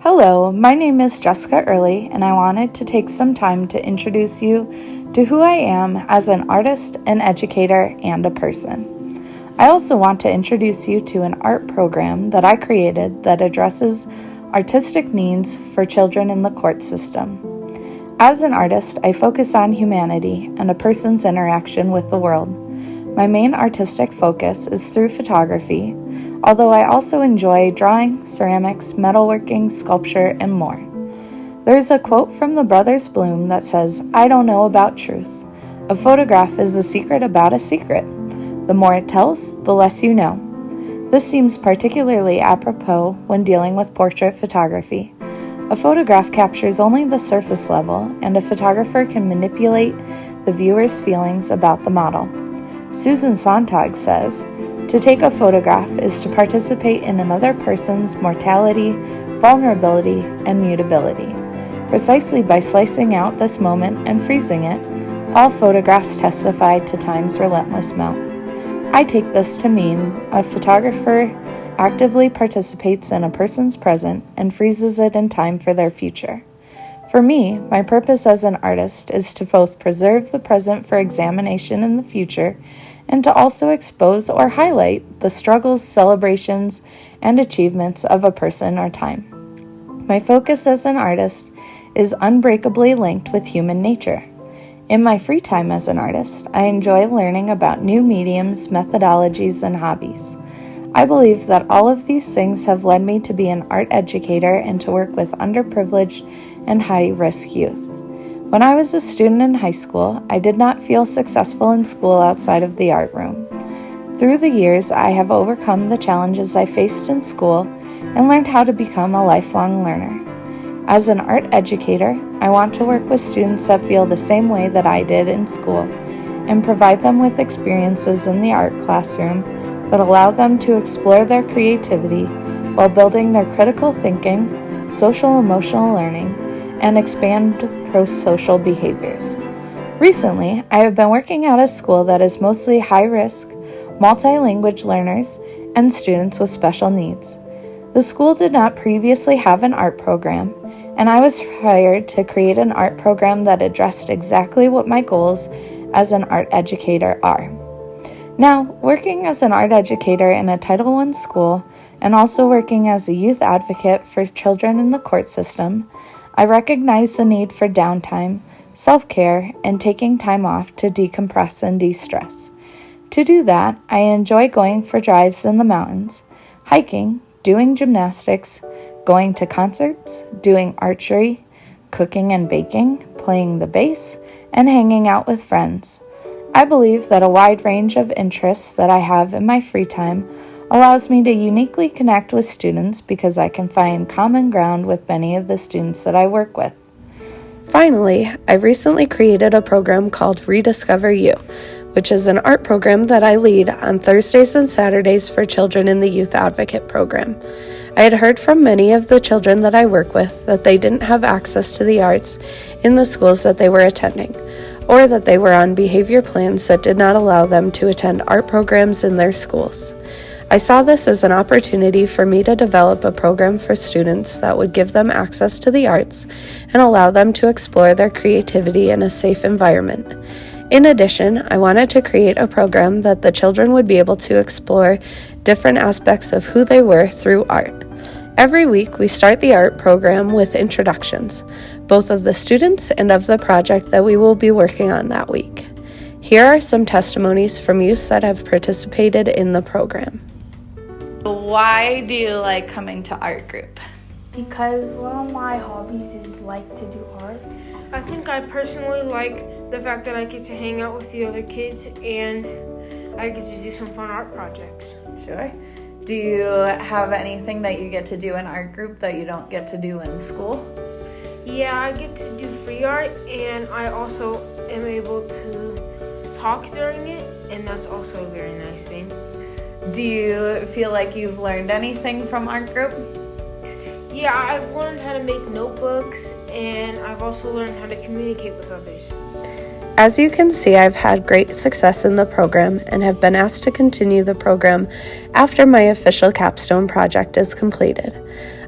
Hello, my name is Jessica Early, and I wanted to take some time to introduce you to who I am as an artist, an educator, and a person. I also want to introduce you to an art program that I created that addresses artistic needs for children in the court system. As an artist, I focus on humanity and a person's interaction with the world. My main artistic focus is through photography, although I also enjoy drawing, ceramics, metalworking, sculpture, and more. There's a quote from the Brothers Bloom that says, "I don't know about truths. A photograph is a secret about a secret. The more it tells, the less you know." This seems particularly apropos when dealing with portrait photography. A photograph captures only the surface level, and a photographer can manipulate the viewer's feelings about the model. Susan Sontag says, "To take a photograph is to participate in another person's mortality, vulnerability, and mutability. Precisely by slicing out this moment and freezing it, all photographs testify to time's relentless melt." I take this to mean a photographer actively participates in a person's present and freezes it in time for their future. For me, my purpose as an artist is to both preserve the present for examination in the future and to also expose or highlight the struggles, celebrations, and achievements of a person or time. My focus as an artist is unbreakably linked with human nature. In my free time as an artist, I enjoy learning about new mediums, methodologies, and hobbies. I believe that all of these things have led me to be an art educator and to work with underprivileged and high-risk youth. When I was a student in high school, I did not feel successful in school outside of the art room. Through the years, I have overcome the challenges I faced in school and learned how to become a lifelong learner. As an art educator, I want to work with students that feel the same way that I did in school and provide them with experiences in the art classroom that allow them to explore their creativity while building their critical thinking, social-emotional learning, and expand pro-social behaviors. Recently, I have been working at a school that is mostly high-risk, multilingual learners and students with special needs. The school did not previously have an art program, and I was hired to create an art program that addressed exactly what my goals as an art educator are. Now, working as an art educator in a Title I school and also working as a youth advocate for children in the court system, I recognize the need for downtime, self-care, and taking time off to decompress and de-stress. To do that, I enjoy going for drives in the mountains, hiking, doing gymnastics, going to concerts, doing archery, cooking and baking, playing the bass, and hanging out with friends. I believe that a wide range of interests that I have in my free time allows me to uniquely connect with students because I can find common ground with many of the students that I work with. Finally, I recently created a program called Rediscover You, which is an art program that I lead on Thursdays and Saturdays for children in the Youth Advocate program. I had heard from many of the children that I work with that they didn't have access to the arts in the schools that they were attending, or that they were on behavior plans that did not allow them to attend art programs in their schools. I saw this as an opportunity for me to develop a program for students that would give them access to the arts and allow them to explore their creativity in a safe environment. In addition, I wanted to create a program that the children would be able to explore different aspects of who they were through art. Every week, we start the art program with introductions, both of the students and of the project that we will be working on that week. Here are some testimonies from youths that have participated in the program. Why do you like coming to art group? Because one of my hobbies is like to do art. I think I personally like the fact that I get to hang out with the other kids and I get to do some fun art projects. Sure. Do you have anything that you get to do in art group that you don't get to do in school? Yeah, I get to do free art and I also am able to talk during it, and that's also a very nice thing. Do you feel like you've learned anything from art group? Yeah, I've learned how to make notebooks and I've also learned how to communicate with others. As you can see, I've had great success in the program and have been asked to continue the program after my official capstone project is completed.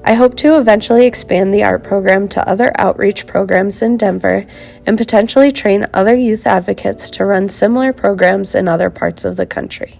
I hope to eventually expand the art program to other outreach programs in Denver and potentially train other youth advocates to run similar programs in other parts of the country.